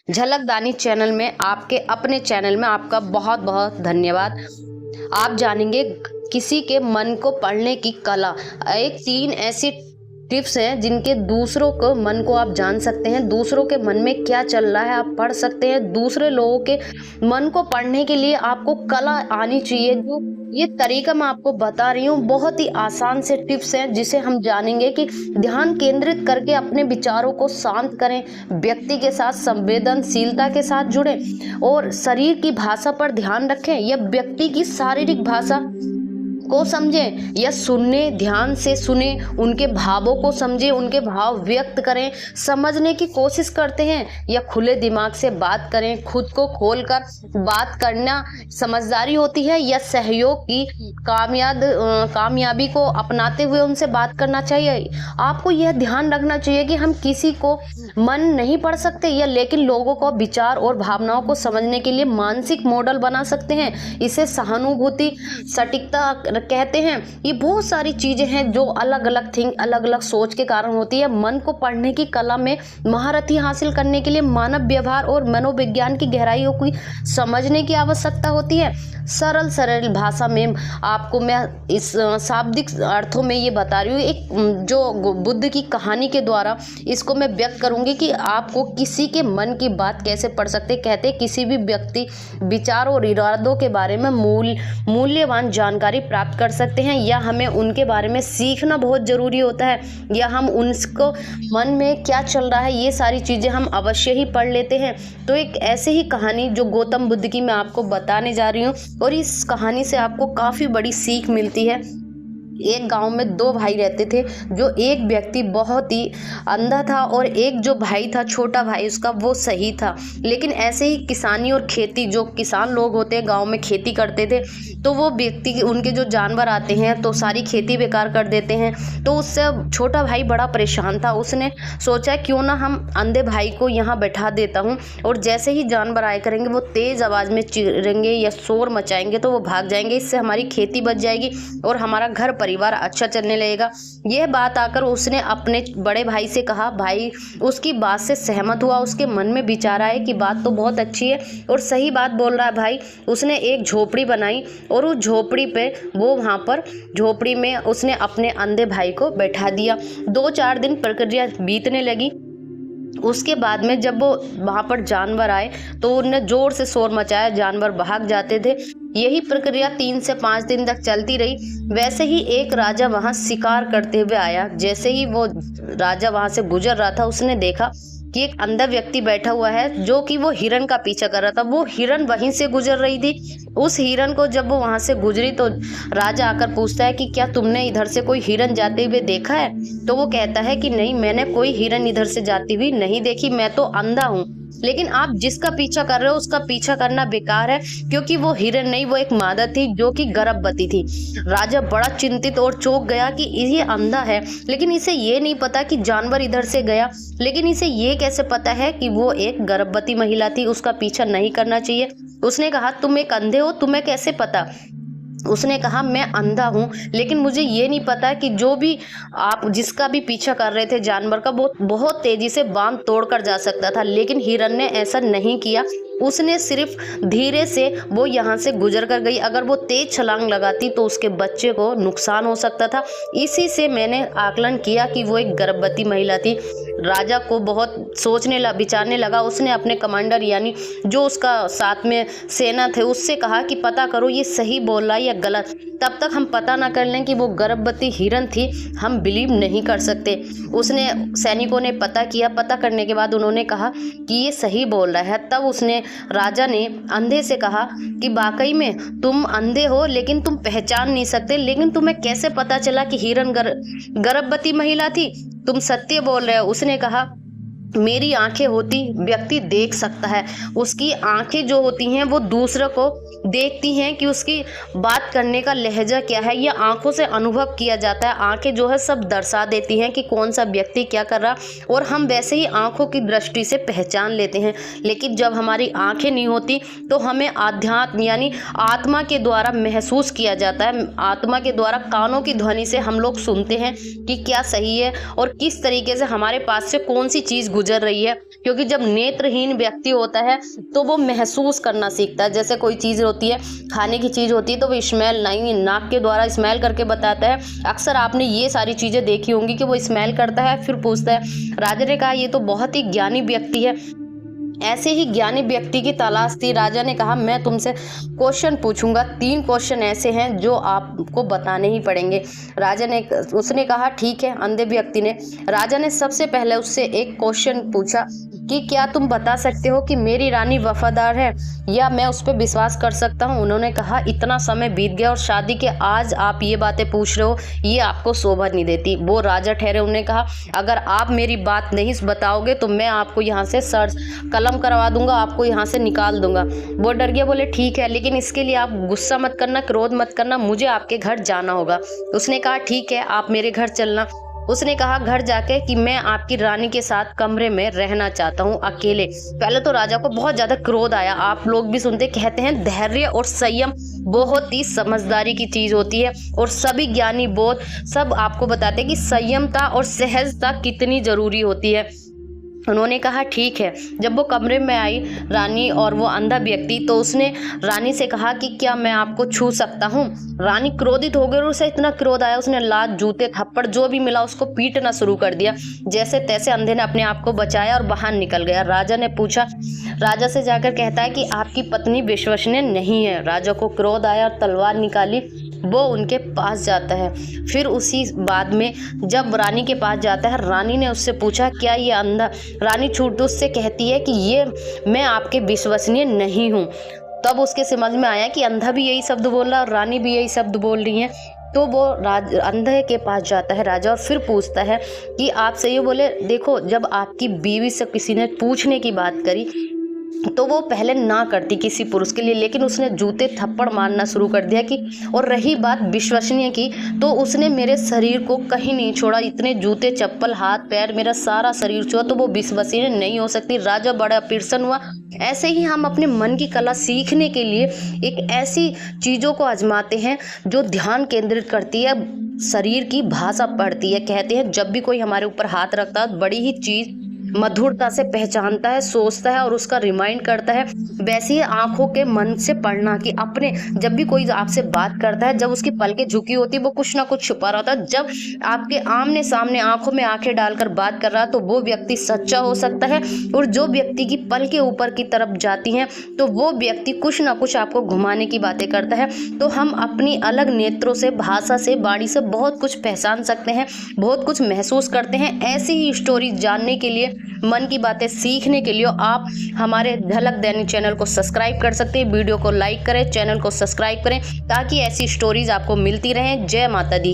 झलकदानी channel में, आपके अपने चैनल में आपका बहुत बहुत धन्यवाद। आप जानेंगे किसी के मन को पढ़ने की कला। एक 3 ऐसी टिप्स हैं जिनके दूसरों को मन को आप जान सकते हैं, दूसरों के मन में क्या चल रहा है आप पढ़ सकते हैं। दूसरे लोगों के मन को पढ़ने के लिए आपको कला आनी चाहिए। जो ये तरीका मैं आपको बता रही हूँ बहुत ही आसान से टिप्स हैं, जिसे हम जानेंगे कि ध्यान केंद्रित करके अपने विचारों को शांत करें, व्यक्ति के साथ संवेदनशीलता के साथ जुड़ें और शरीर की भाषा पर ध्यान रखें या व्यक्ति की शारीरिक भाषा को समझें या सुनने, ध्यान से सुने, उनके भावों को समझें, उनके भाव व्यक्त करें, समझने की कोशिश करते हैं या खुले दिमाग से बात करें। खुद को खोलकर बात करना समझदारी होती है या सहयोग की कामयाबी को अपनाते हुए उनसे बात करना चाहिए। आपको यह ध्यान रखना चाहिए कि हम किसी को मन नहीं पढ़ सकते या लेकिन लोगों को विचार और भावनाओं को समझने के लिए मानसिक मॉडल बना सकते हैं। इसे सहानुभूति, सटीकता कहते हैं। ये बहुत सारी चीजें हैं जो अलग अलग सोच के कारण होती है। मन को पढ़ने की कला में महारथी हासिल करने के लिए मानव व्यवहार और मनोविज्ञान की गहराइयों को समझने की आवश्यकता होती है। सरल भाषा में आपको मैं इस शाब्दिक अर्थों में ये बता रही हूँ। एक जो बुद्ध की कहानी के द्वारा इसको मैं व्यक्त करूंगी कि आपको किसी के मन की बात कैसे पढ़ सकते। कहते किसी भी व्यक्ति विचार और इरादों के बारे में मूल्यवान जानकारी प्राप्त कर सकते हैं या हमें उनके बारे में सीखना बहुत ज़रूरी होता है या हम उनको मन में क्या चल रहा है ये सारी चीज़ें हम अवश्य ही पढ़ लेते हैं। तो एक ऐसे ही कहानी जो गौतम बुद्ध की मैं आपको बताने जा रही हूँ और इस कहानी से आपको काफ़ी बड़ी सीख मिलती है। एक गांव में 2 भाई रहते थे। जो एक व्यक्ति बहुत ही अंधा था और एक जो भाई था, छोटा भाई उसका, वो सही था। लेकिन ऐसे ही किसानी और खेती, जो किसान लोग होते हैं गांव में खेती करते थे, तो वो व्यक्ति, उनके जो जानवर आते हैं तो सारी खेती बेकार कर देते हैं। तो उससे छोटा भाई बड़ा परेशान था। उसने सोचा क्यों ना हम अंधे भाई को यहाँ बैठा देता हूँ और जैसे ही जानवर आए करेंगे वो तेज़ आवाज़ में चीरेंगे या शोर मचाएंगे तो वो भाग जाएंगे। इससे हमारी खेती बच जाएगी और हमारा घर परिवार अच्छा चलने लगेगा। यह बात आकर उसने अपने बड़े भाई से कहा। भाई उसकी बात से सहमत हुआ। उसके मन में विचार आया कि बात तो बहुत अच्छी है और सही बात बोल रहा है भाई। उसने एक झोपड़ी बनाई और उस झोपड़ी पे वहाँ पर झोपड़ी में उसने अपने अंधे भाई को बैठा दिया। 2-4 दिन प्रक्रिया बीतने लगी। उसके बाद में जब वो वहाँ पर जानवर आए तो उन्होंने जोर से शोर मचाया, जानवर भाग जाते थे। यही प्रक्रिया 3 से 5 दिन तक चलती रही। वैसे ही एक राजा वहाँ शिकार करते हुए आया। जैसे ही वो राजा वहाँ से गुजर रहा था उसने देखा कि एक अंधा व्यक्ति बैठा हुआ है जो कि वो हिरन का पीछा कर रहा था। वो हिरन वहीं से गुजर रही थी। उस हिरन को जब वो वहाँ से गुजरी तो राजा आकर पूछता है कि क्या तुमने इधर से कोई हिरन जाते हुए देखा है? तो वो कहता है कि नहीं, मैंने कोई हिरन इधर से जाती हुई नहीं देखी, मैं तो अंधा हूँ। लेकिन आप जिसका पीछा कर रहे हो उसका पीछा करना बेकार है, क्योंकि वो हिरन नहीं, वो एक मादा थी जो कि गर्भवती थी। राजा बड़ा चिंतित और चौंक गया कि ये अंधा है लेकिन इसे ये नहीं पता कि जानवर इधर से गया। लेकिन इसे ये कैसे पता है कि वो एक गर्भवती महिला थी, उसका पीछा नहीं करना चाहिए। उसने कहा तुम एक अंधे हो, तुम्हें कैसे पता? उसने कहा मैं अंधा हूँ लेकिन मुझे ये नहीं पता कि जो भी आप जिसका भी पीछा कर रहे थे जानवर का, वो बहुत तेजी से बांध तोड़कर जा सकता था। लेकिन हिरन ने ऐसा नहीं किया। उसने सिर्फ धीरे से वो यहाँ से गुजर कर गई। अगर वो तेज छलांग लगाती तो उसके बच्चे को नुकसान हो सकता था। इसी से मैंने आकलन किया कि वो एक गर्भवती महिला थी। राजा को बहुत विचारने लगा। उसने अपने कमांडर यानी जो उसका साथ में सेना थे उससे कहा कि पता करो ये सही बोल रहा है या गलत। तब तक हम पता ना कर लें कि वो गर्भवती हिरन थी हम बिलीव नहीं कर सकते। उसने सैनिकों ने पता किया। पता करने के बाद उन्होंने कहा कि ये सही बोल रहा है। तब उसने राजा ने अंधे से कहा कि वाकई में तुम अंधे हो लेकिन तुम पहचान नहीं सकते, लेकिन तुम्हें कैसे पता चला कि हिरन गर्भवती महिला थी? तुम सत्य बोल रहे हो। उसने कहा मेरी आंखें होती व्यक्ति देख सकता है। उसकी आंखें जो होती हैं वो दूसरों को देखती हैं कि उसकी बात करने का लहजा क्या है। ये आंखों से अनुभव किया जाता है। आंखें जो है सब दर्शा देती हैं कि कौन सा व्यक्ति क्या कर रहा, और हम वैसे ही आंखों की दृष्टि से पहचान लेते हैं। लेकिन जब हमारी आंखें नहीं होती तो हमें आध्यात्म यानी आत्मा के द्वारा महसूस किया जाता है। आत्मा के द्वारा कानों की ध्वनि से हम लोग सुनते हैं कि क्या सही है और किस तरीके से हमारे पास से कौन सी चीज़ गुजर रही है, क्योंकि जब नेत्रहीन व्यक्ति होता है तो वो महसूस करना सीखता है। जैसे कोई चीज़ होती है, खाने की चीज़ होती है, तो वो स्मेल नहीं, नाक के द्वारा स्मेल करके बताता है। अक्सर आपने ये सारी चीज़ें देखी होंगी कि वो स्मेल करता है फिर पूछता है। राजा ने कहा ये तो बहुत ही ज्ञानी व्यक्ति है। ऐसे ही ज्ञानी व्यक्ति की तलाश थी। राजा ने कहा मैं तुमसे क्वेश्चन पूछूंगा, 3 क्वेश्चन ऐसे हैं जो आपको बताने ही पड़ेंगे। उसने कहा ठीक है। अंधे व्यक्ति ने, राजा ने सबसे पहले उससे एक क्वेश्चन पूछा कि क्या तुम बता सकते हो कि मेरी रानी वफादार है या मैं उस पर विश्वास कर सकता हूँ। उन्होंने कहा इतना समय बीत गया और शादी के आज आप ये बातें पूछ रहे हो, ये आपको शोभा नहीं देती। वो राजा ठहरे। उन्होंने कहा अगर आप मेरी बात नहीं बताओगे तो मैं आपको यहाँ से कलम करवा दूंगा, आपको यहाँ से निकाल दूंगा। वो डर गया, बोले ठीक है, लेकिन इसके लिए आप गुस्सा मत करना, क्रोध मत करना, मुझे आपके घर जाना होगा। उसने कहा ठीक है, आप मेरे घर चलना। उसने कहा घर जाके कि मैं आपकी रानी के साथ कमरे में रहना चाहता हूँ अकेले। पहले तो राजा को बहुत ज्यादा क्रोध आया। आप लोग भी सुनते, कहते हैं धैर्य और संयम बहुत ही समझदारी की चीज होती है, और सभी ज्ञानी बोध सब आपको बताते हैं कि संयमता और सहजता कितनी जरूरी होती है। उन्होंने कहा ठीक है। जब वो कमरे में आई रानी और वो अंधा व्यक्ति, तो उसने रानी से कहा कि क्या मैं आपको छू सकता हूँ। रानी क्रोधित हो गई और उसे इतना क्रोध आया, उसने लात, जूते, थप्पड़ जो भी मिला उसको पीटना शुरू कर दिया। जैसे तैसे अंधे ने अपने आप को बचाया और बाहर निकल गया। राजा ने पूछा, राजा से जाकर कहता है कि आपकी पत्नी विश्वसनीय नहीं है। राजा को क्रोध आया और तलवार निकाली, वो उनके पास जाता है। फिर उसी बाद में जब रानी के पास जाता है, रानी ने उससे पूछा क्या ये अंधा। रानी छूट उससे कहती है कि ये मैं आपके विश्वसनीय नहीं हूँ। तब उसके समझ में आया कि अंधा भी यही शब्द बोल रहा है और रानी भी यही शब्द बोल रही है। तो वो अंधे के पास जाता है राजा और फिर पूछता है कि आपसे ये बोले, देखो जब आपकी बीवी से किसी ने पूछने की बात करी तो वो पहले ना करती किसी पुरुष के लिए, लेकिन उसने जूते थप्पड़ मारना शुरू कर दिया कि, और रही बात विश्वसनीय की, तो उसने मेरे शरीर को कहीं नहीं छोड़ा। इतने जूते, चप्पल, हाथ पैर, मेरा सारा शरीर छुआ, तो वो विश्वसनीय नहीं हो सकती। राजा बड़ा प्रसन्न हुआ। ऐसे ही हम अपने मन की कला सीखने के लिए एक ऐसी चीज़ों को आजमाते हैं जो ध्यान केंद्रित करती है, शरीर की भाषा पढ़ती है। कहते हैं जब भी कोई हमारे ऊपर हाथ रखता है बड़ी ही चीज़ मधुरता से पहचानता है, सोचता है और उसका रिमाइंड करता है। वैसे ही आंखों के मन से पढ़ना कि अपने जब भी कोई आपसे बात करता है, जब उसकी पलकें झुकी होती है वो कुछ ना कुछ छुपा रहा था। जब आपके आमने सामने आंखों में आंखें डालकर बात कर रहा तो वो व्यक्ति सच्चा हो सकता है, और जो व्यक्ति की पलकें ऊपर की तरफ जाती हैं तो वो व्यक्ति कुछ ना कुछ आपको घुमाने की बातें करता है। तो हम अपनी अलग नेत्रों से, भाषा से, वाणी से बहुत कुछ पहचान सकते हैं, बहुत कुछ महसूस करते हैं। ऐसी ही स्टोरी जानने के लिए, मन की बातें सीखने के लिए आप हमारे झलक दैनिक चैनल को सब्सक्राइब कर सकते हैं। वीडियो को लाइक करें, चैनल को सब्सक्राइब करें ताकि ऐसी स्टोरीज आपको मिलती रहें। जय माता दी।